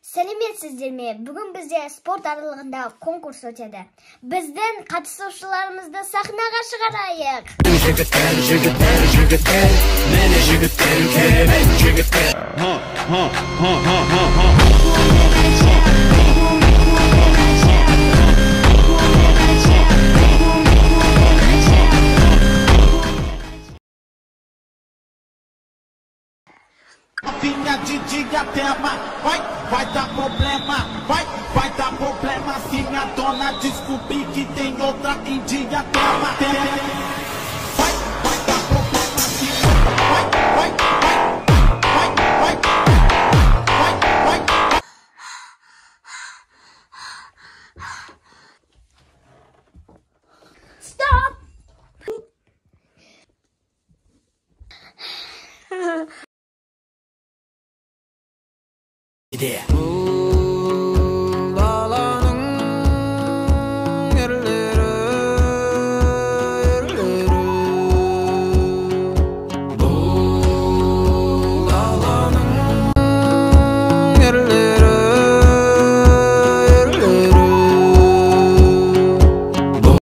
Сәлеметсіздерме? Бүгін бізде спорт аралығында конкурс өтеді. Біздің қатысушыларымызды сахнаға шығарайық. Жігіттер, жігіттер, жігіттер, мені жігіттер керек, жігіттер. Novinha de diadema, vai dar problema, vai dar problema se minha dona descobrir que tem outra em diadema.